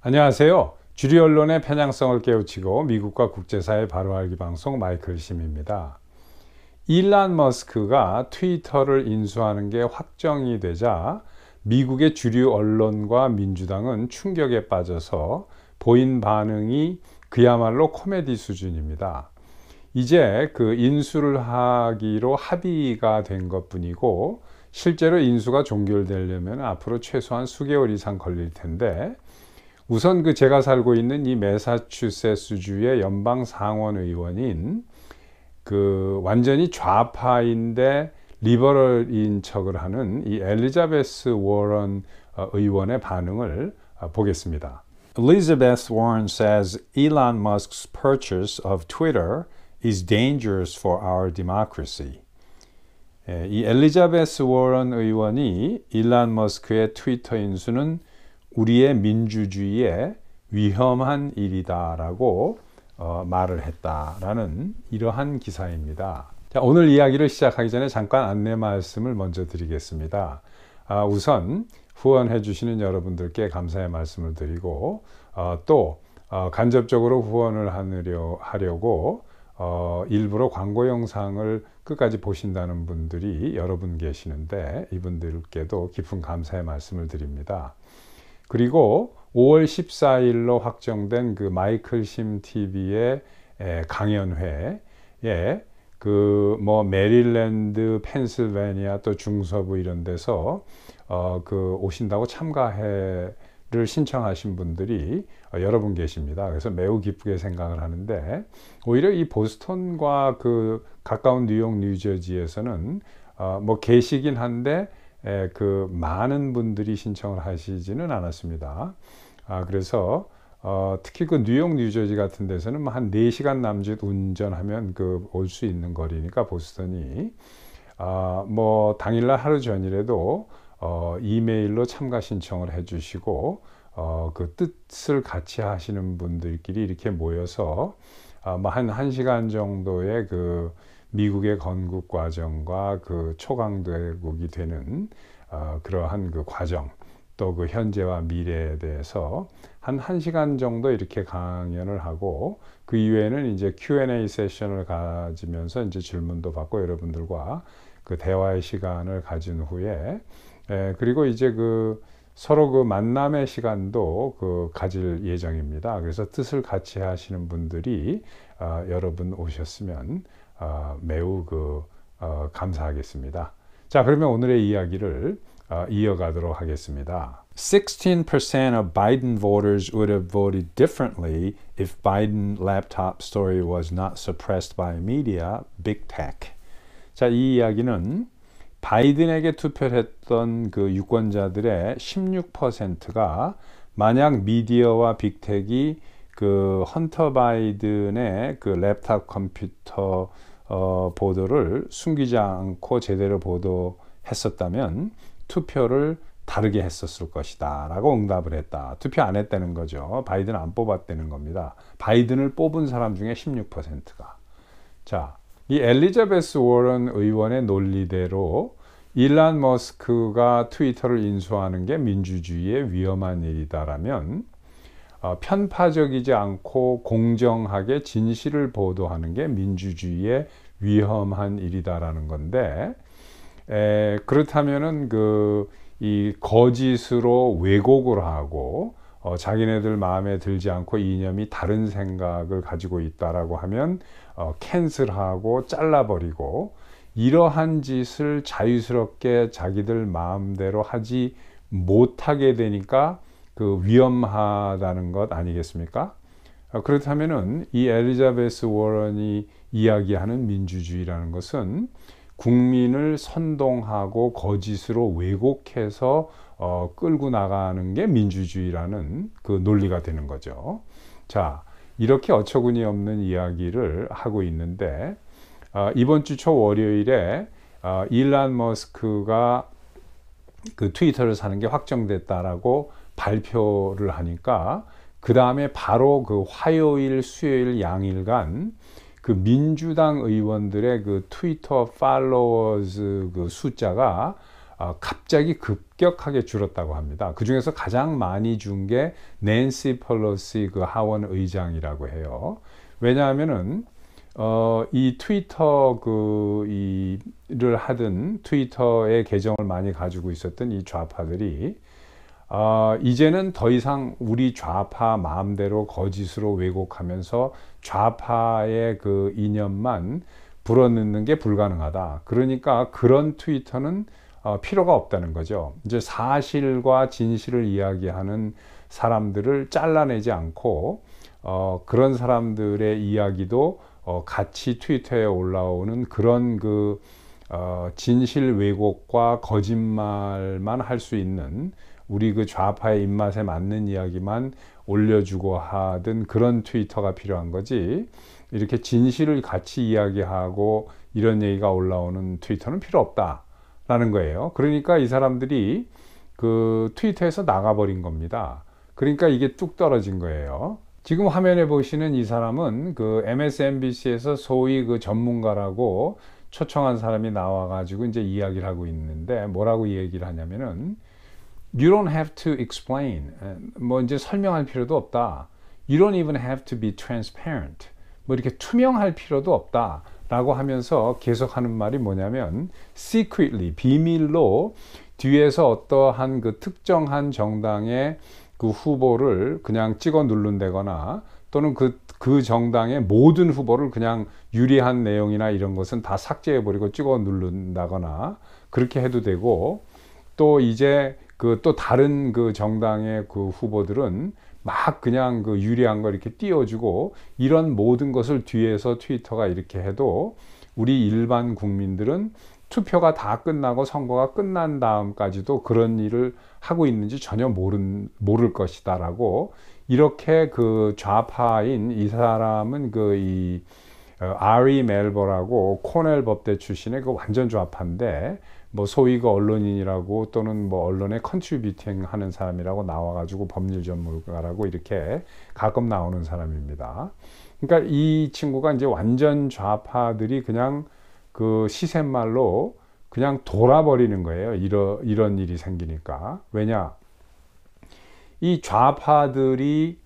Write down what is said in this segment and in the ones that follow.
안녕하세요. 주류 언론의 편향성을 깨우치고 미국과 국제사회 바로 알기 방송 마이클 심입니다. 일론 머스크가 트위터를 인수하는 게 확정이 되자 미국의 주류 언론과 민주당은 충격에 빠져서 보인 반응이 그야말로 코미디 수준입니다. 이제 그 인수를 하기로 합의가 된 것뿐이고 실제로 인수가 종결되려면 앞으로 최소한 수개월 이상 걸릴 텐데, 우선 제가 살고 있는 이 매사추세츠주의 연방 상원 의원인 완전히 좌파인데 리버럴인 척을 하는 이 엘리자베스 워런 의원의 반응을 보겠습니다. Elizabeth Warren says Elon Musk's purchase of Twitter is dangerous for our democracy. 이 엘리자베스 워런 의원이 일론 머스크의 트위터 인수는 우리의 민주주의에 위험한 일이다라고 말을 했다라는 이러한 기사입니다. 자, 오늘 이야기를 시작하기 전에 잠깐 안내 말씀을 먼저 드리겠습니다. 우선 후원해 주시는 여러분들께 감사의 말씀을 드리고 또 간접적으로 후원을 하려고 일부러 광고 영상을 끝까지 보신다는 분들이 여러 분 계시는데 이분들께도 깊은 감사의 말씀을 드립니다. 그리고 5월 14일로 확정된 그 마이클 심 TV의 강연회에 메릴랜드, 펜실베니아 또 중서부 이런 데서 오신다고 참가회를 신청하신 분들이 여러 분 계십니다. 그래서 매우 기쁘게 생각을 하는데, 오히려 이 보스턴과 가까운 뉴욕, 뉴저지에서는 계시긴 한데 많은 분들이 신청을 하시지는 않았습니다. 그래서 특히 뉴욕, 뉴저지 같은 데서는 한 4시간 남짓 운전하면 올 수 있는 거리니까 보스턴이 당일날 하루 전이라도 이메일로 참가 신청을 해주시고 뜻을 같이 하시는 분들끼리 이렇게 모여서 한 1시간 정도의 미국의 건국 과정과 초강대국이 되는 그러한 과정, 또 현재와 미래에 대해서 한 1시간 정도 이렇게 강연을 하고, 그 이외에는 이제 Q&A 세션을 가지면서 이제 질문도 받고 여러분들과 대화의 시간을 가진 후에 그리고 이제 서로 만남의 시간도 가질 예정입니다. 그래서 뜻을 같이 하시는 분들이 여러분 오셨으면 매우 감사하겠습니다. 자, 그러면 오늘의 이야기를 이어가도록 하겠습니다. 16% of Biden voters would have voted differently if Biden laptop story was not suppressed by media, big tech. 자, 이 이야기는 바이든에게 투표를 했던 유권자들의 16%가 만약 미디어와 빅텍이 헌터 바이든의 랩탑 컴퓨터 보도를 숨기지 않고 제대로 보도했었다면 투표를 다르게 했었을 것이다 라고 응답을 했다. 투표 안 했다는 거죠. 바이든 안 뽑았다는 겁니다. 바이든을 뽑은 사람 중에 16%가. 자, 이 엘리자베스 워런 의원의 논리대로 일론 머스크가 트위터를 인수하는 게 민주주의에 위험한 일이다라면 편파적이지 않고 공정하게 진실을 보도하는 게 민주주의에 위험한 일이다라는 건데, 그렇다면은 이 거짓으로 왜곡을 하고 자기네들 마음에 들지 않고 이념이 다른 생각을 가지고 있다라고 하면 캔슬하고 잘라버리고, 이러한 짓을 자유스럽게 자기들 마음대로 하지 못하게 되니까 위험하다는 것 아니겠습니까? 그렇다면은 이 엘리자베스 워런이 이야기하는 민주주의라는 것은 국민을 선동하고 거짓으로 왜곡해서 끌고 나가는 게 민주주의라는 논리가 되는 거죠. 자, 이렇게 어처구니 없는 이야기를 하고 있는데, 이번 주 초 월요일에 일론 머스크가 트위터를 사는 게 확정됐다라고 발표를 하니까 그 다음에 바로 화요일, 수요일 양일간 민주당 의원들의 트위터 팔로워즈 숫자가 갑자기 급격하게 줄었다고 합니다. 그 중에서 가장 많이 준 게 낸시 펠로시 그 하원 의장이라고 해요. 왜냐하면은 이 트위터 일을 하던 트위터의 계정을 많이 가지고 있었던 이 좌파들이 이제는 더 이상 우리 좌파 마음대로 거짓으로 왜곡하면서 좌파의 그 이념만 불어넣는 게 불가능하다. 그러니까 그런 트위터는 필요가 없다는 거죠. 이제 사실과 진실을 이야기하는 사람들을 잘라내지 않고 그런 사람들의 이야기도 같이 트위터에 올라오는 그런 진실 왜곡과 거짓말만 할 수 있는 우리 그 좌파의 입맛에 맞는 이야기만 올려주고 하던 그런 트위터가 필요한 거지, 이렇게 진실을 같이 이야기하고 이런 얘기가 올라오는 트위터는 필요 없다라는 거예요. 그러니까 이 사람들이 그 트위터에서 나가버린 겁니다. 그러니까 이게 뚝 떨어진 거예요. 지금 화면에 보시는 이 사람은 그 MSNBC에서 소위 그 전문가라고 초청한 사람이 나와가지고 이제 이야기를 하고 있는데, 뭐라고 얘기를 하냐면은 You don't have to explain. 뭐 이제 설명할 필요도 없다. You don't even have to be transparent. 뭐 이렇게 투명할 필요도 없다. 라고 하면서 계속 하는 말이 뭐냐면 secretly, 비밀로 뒤에서 어떠한 그 특정한 정당의 그 후보를 그냥 찍어 누른다거나, 또는 그 정당의 모든 후보를 그냥 유리한 내용이나 이런 것은 다 삭제해버리고 찍어 누른다거나 그렇게 해도 되고, 또 이제 또 다른 그 정당의 그 후보들은 막 그냥 그 유리한 거 이렇게 띄워주고, 이런 모든 것을 뒤에서 트위터가 이렇게 해도 우리 일반 국민들은 투표가 다 끝나고 선거가 끝난 다음까지도 그런 일을 하고 있는지 전혀 모를 것이다 라고, 이렇게 그 좌파인 이 사람은 아리 멜버라고 코넬 법대 출신의 그 완전 좌파인데, 뭐 소위 그 언론인이라고 또는 뭐 언론에 컨트리뷰팅 하는 사람이라고 나와가지고 법률 전문가라고 이렇게 가끔 나오는 사람입니다. 그러니까 이 친구가 이제 완전 좌파들이 그냥 그 시쳇말로 그냥 돌아버리는 거예요. 이런 일이 생기니까. 왜냐? 이 좌파들이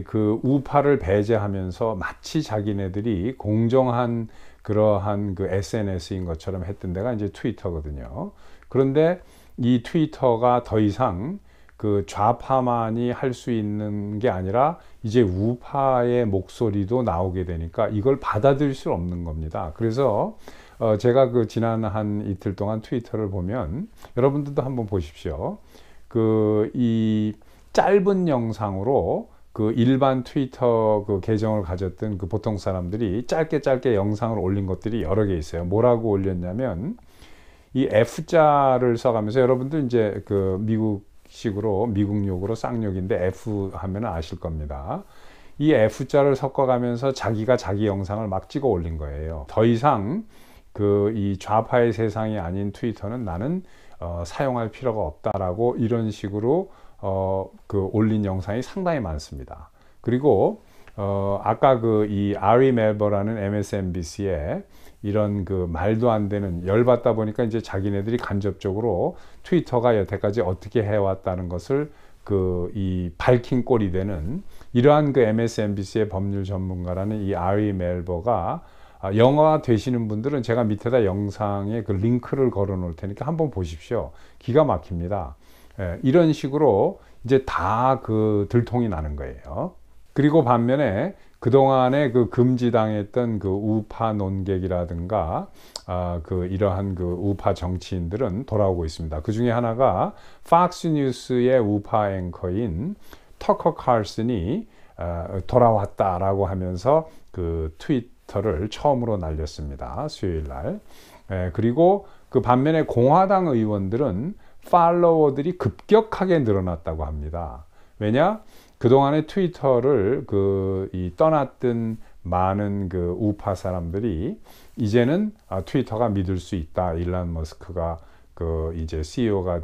그 우파를 배제하면서 마치 자기네들이 공정한 그러한 그 SNS인 것처럼 했던 데가 이제 트위터거든요. 그런데 이 트위터가 더 이상 그 좌파만이 할 수 있는 게 아니라 이제 우파의 목소리도 나오게 되니까 이걸 받아들일 수 없는 겁니다. 그래서 제가 그 지난 한 이틀 동안 트위터를 보면, 여러분들도 한번 보십시오. 이 짧은 영상으로 그 일반 트위터 그 계정을 가졌던 그 보통 사람들이 짧게 영상을 올린 것들이 여러 개 있어요. 뭐라고 올렸냐면, 이 F자를 써가면서, 여러분들 이제 그 미국식으로, 미국 욕으로 쌍욕인데 F 하면 아실 겁니다. 이 F자를 섞어가면서 자기가 자기 영상을 막 찍어 올린 거예요. 더 이상 이 좌파의 세상이 아닌 트위터는 나는 사용할 필요가 없다라고, 이런 식으로 올린 영상이 상당히 많습니다. 그리고 아까 이 아리 멜버라는 MSNBC에 이런 그 말도 안 되는, 열받다 보니까 이제 자기네들이 간접적으로 트위터가 여태까지 어떻게 해왔다는 것을 이 밝힌 꼴이 되는, 이러한 그 MSNBC의 법률 전문가라는 이 아리 멜버가, 영화 되시는 분들은 제가 밑에다 영상에 그 링크를 걸어 놓을 테니까 한번 보십시오. 기가 막힙니다. 이런 식으로 이제 다 그 들통이 나는 거예요. 그리고 반면에 그동안에 그 금지당했던 그 우파 논객이라든가 이러한 그 우파 정치인들은 돌아오고 있습니다. 그 중에 하나가 팍스 뉴스의 우파 앵커인 터커 칼슨이 돌아왔다라고 하면서 그 트위터를 처음으로 날렸습니다. 수요일 날. 그리고 그 반면에 공화당 의원들은 팔로워들이 급격하게 늘어났다고 합니다. 왜냐? 그동안에 트위터를 떠났던 많은 그 우파 사람들이 이제는 트위터가 믿을 수 있다. 일론 머스크가 이제 CEO가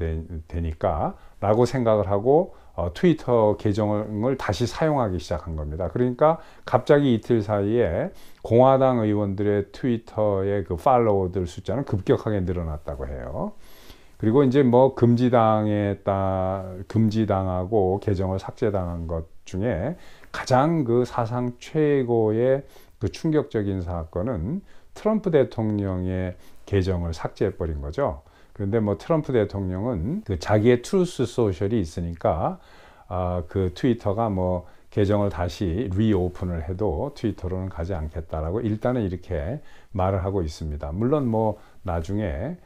되니까 라고 생각을 하고 트위터 계정을 다시 사용하기 시작한 겁니다. 그러니까 갑자기 이틀 사이에 공화당 의원들의 트위터의 그 팔로워들 숫자는 급격하게 늘어났다고 해요. 그리고 이제 뭐 금지당하고 계정을 삭제당한 것 중에 가장 그 사상 최고의 그 충격적인 사건은 트럼프 대통령의 계정을 삭제해버린 거죠. 그런데 뭐 트럼프 대통령은 그 자기의 트루스 소셜이 있으니까 그 트위터가 뭐 계정을 다시 리오픈을 해도 트위터로는 가지 않겠다라고 일단은 이렇게 말을 하고 있습니다. 물론 뭐 나중에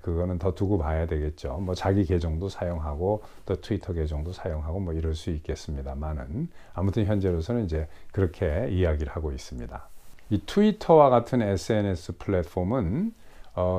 그거는 더 두고 봐야 되겠죠. 뭐 자기 계정도 사용하고 또 트위터 계정도 사용하고 뭐 이럴 수 있겠습니다만은 아무튼 현재로서는 이제 그렇게 이야기를 하고 있습니다. 이 트위터와 같은 SNS 플랫폼은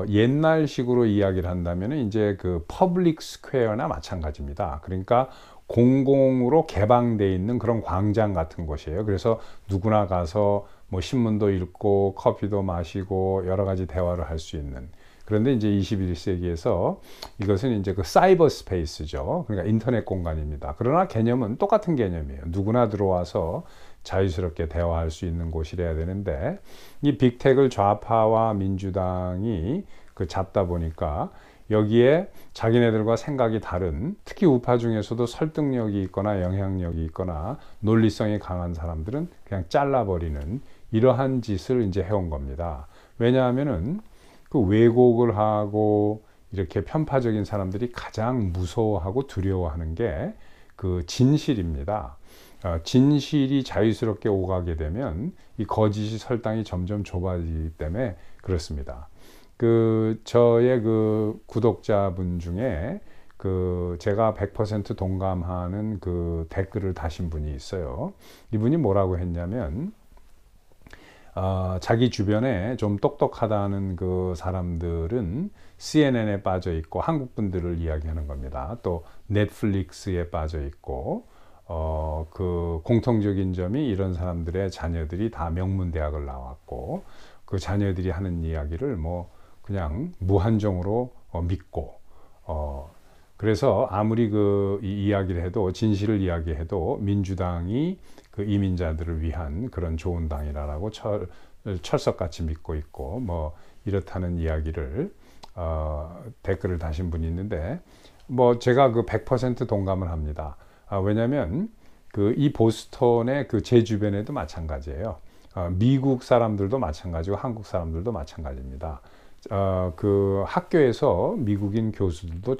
옛날식으로 이야기를 한다면 이제 그 퍼블릭 스퀘어나 마찬가지입니다. 그러니까 공공으로 개방되어 있는 그런 광장 같은 곳이에요. 그래서 누구나 가서 뭐 신문도 읽고 커피도 마시고 여러 가지 대화를 할 수 있는. 그런데 이제 21세기에서 이것은 이제 그 사이버 스페이스죠. 그러니까 인터넷 공간입니다. 그러나 개념은 똑같은 개념이에요. 누구나 들어와서 자유스럽게 대화할 수 있는 곳이래야 되는데 이 빅텍을 좌파와 민주당이 그 잡다 보니까 여기에 자기네들과 생각이 다른 특히 우파 중에서도 설득력이 있거나 영향력이 있거나 논리성이 강한 사람들은 그냥 잘라버리는 이러한 짓을 이제 해온 겁니다. 왜냐하면은 그 왜곡을 하고 이렇게 편파적인 사람들이 가장 무서워하고 두려워하는 게 그 진실입니다. 진실이 자유스럽게 오가게 되면 이 거짓이 설당이 점점 좁아지기 때문에 그렇습니다. 저의 그 구독자분 중에 제가 100% 동감하는 그 댓글을 다신 분이 있어요. 이분이 뭐라고 했냐면, 자기 주변에 좀 똑똑하다는 그 사람들은 CNN에 빠져 있고 한국 분들을 이야기하는 겁니다. 또 넷플릭스에 빠져 있고, 그 공통적인 점이 이런 사람들의 자녀들이 다 명문대학을 나왔고, 그 자녀들이 하는 이야기를 뭐 그냥 무한정으로 믿고, 그래서 아무리 이 이야기를 해도 진실을 이야기해도 민주당이 그 이민자들을 위한 그런 좋은 당이라고 철석같이 믿고 있고 뭐 이렇다는 이야기를 댓글을 다신 분이 있는데 뭐 제가 그 100% 동감을 합니다. 왜냐하면 이 보스턴의 제 주변에도 마찬가지예요. 미국 사람들도 마찬가지고 한국 사람들도 마찬가지입니다. 그 학교에서 미국인 교수들도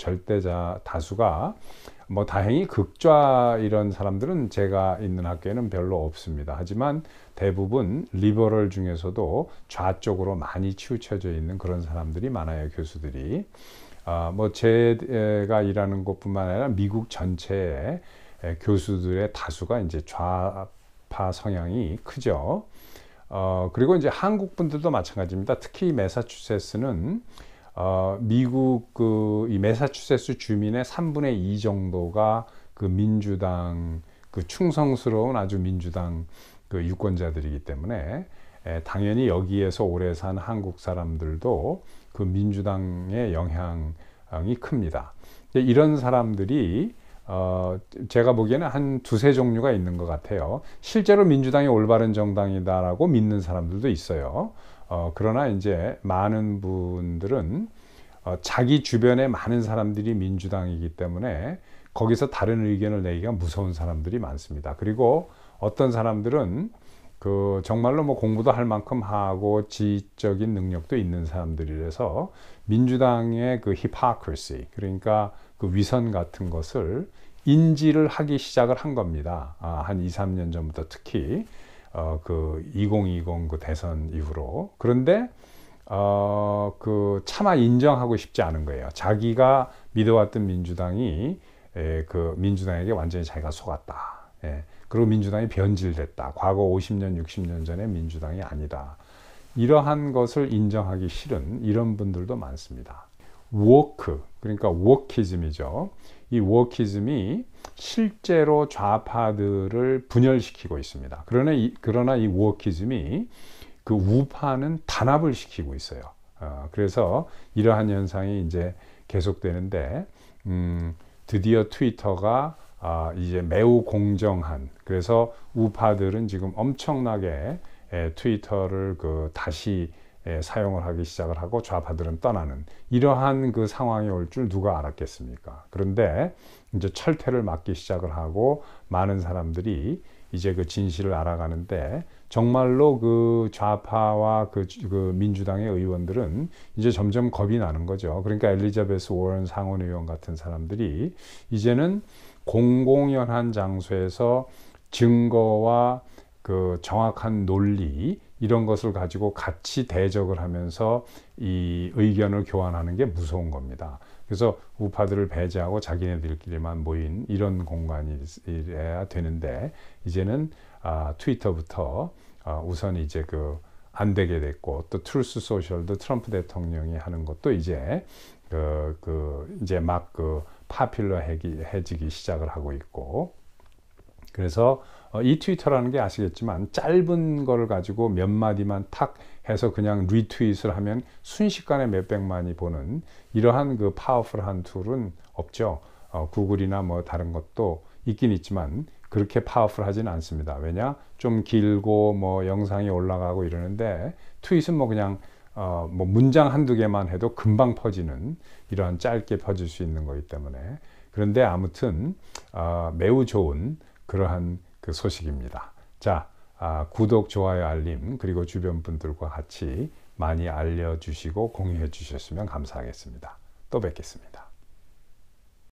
다수가 뭐 다행히 극좌 이런 사람들은 제가 있는 학교에는 별로 없습니다. 하지만 대부분 리버럴 중에서도 좌쪽으로 많이 치우쳐져 있는 그런 사람들이 많아요, 교수들이. 뭐 제가 일하는 곳뿐만 아니라 미국 전체의 교수들의 다수가 이제 좌파 성향이 크죠. 그리고 이제 한국 분들도 마찬가지입니다. 특히 매사추세츠는 미국 이 매사추세츠 주민의 3분의 2 정도가 그 민주당 충성스러운 아주 민주당 유권자들이기 때문에 당연히 여기에서 오래 산 한국 사람들도 그 민주당의 영향이 큽니다. 이런 사람들이 제가 보기에는 한 두세 종류가 있는 것 같아요. 실제로 민주당이 올바른 정당이다라고 믿는 사람들도 있어요. 그러나 이제 많은 분들은 자기 주변에 많은 사람들이 민주당이기 때문에 거기서 다른 의견을 내기가 무서운 사람들이 많습니다. 그리고 어떤 사람들은 정말로 뭐 공부도 할 만큼 하고 지적인 능력도 있는 사람들이라서 민주당의 hypocrisy, 그러니까 위선 같은 것을 인지를 하기 시작을 한 겁니다. 한 2, 3년 전부터 특히 2020 대선 이후로. 그런데 차마 인정하고 싶지 않은 거예요. 자기가 믿어왔던 민주당이 민주당에게 완전히 자기가 속았다. 그리고 민주당이 변질됐다. 과거 50년, 60년 전의 민주당이 아니다. 이러한 것을 인정하기 싫은 이런 분들도 많습니다. 워크, 그러니까 워키즘이죠. 이 워키즘이 실제로 좌파들을 분열시키고 있습니다. 그러나 이 워키즘이 우파는 단합을 시키고 있어요. 그래서 이러한 현상이 이제 계속되는데, 드디어 트위터가 이제 매우 공정한, 그래서 우파들은 지금 엄청나게 트위터를 다시 사용을 하기 시작을 하고 좌파들은 떠나는 이러한 그 상황이 올 줄 누가 알았겠습니까? 그런데 이제 철퇴를 맞기 시작을 하고 많은 사람들이 이제 그 진실을 알아가는데 정말로 그 좌파와 그 민주당의 의원들은 이제 점점 겁이 나는 거죠. 그러니까 엘리자베스 워런 상원의원 같은 사람들이 이제는 공공연한 장소에서 증거와 그 정확한 논리 이런 것을 가지고 같이 대적을 하면서 이 의견을 교환하는 게 무서운 겁니다. 그래서 우파들을 배제하고 자기네들끼리만 모인 이런 공간이래야 되는데 이제는 트위터부터 우선 이제 그 안 되게 됐고 또 트루스 소셜도 트럼프 대통령이 하는 것도 이제 이제 막 파퓰러해지기 시작을 하고 있고 그래서 이 트위터라는 게 아시겠지만 짧은 거를 가지고 몇 마디만 탁 해서 그냥 리트윗을 하면 순식간에 몇백만이 보는 이러한 그 파워풀한 툴은 없죠. 구글이나 뭐 다른 것도 있긴 있지만 그렇게 파워풀하지는 않습니다. 왜냐? 좀 길고 뭐 영상이 올라가고 이러는데 트윗은 뭐 그냥 뭐 문장 한두 개만 해도 금방 퍼지는 이러한 짧게 퍼질 수 있는 거기 때문에 그런데 아무튼 매우 좋은 그러한 그 소식입니다. 자, 구독, 좋아요, 알림 그리고 주변 분들과 같이 많이 알려주시고 공유해 주셨으면 감사하겠습니다. 또 뵙겠습니다.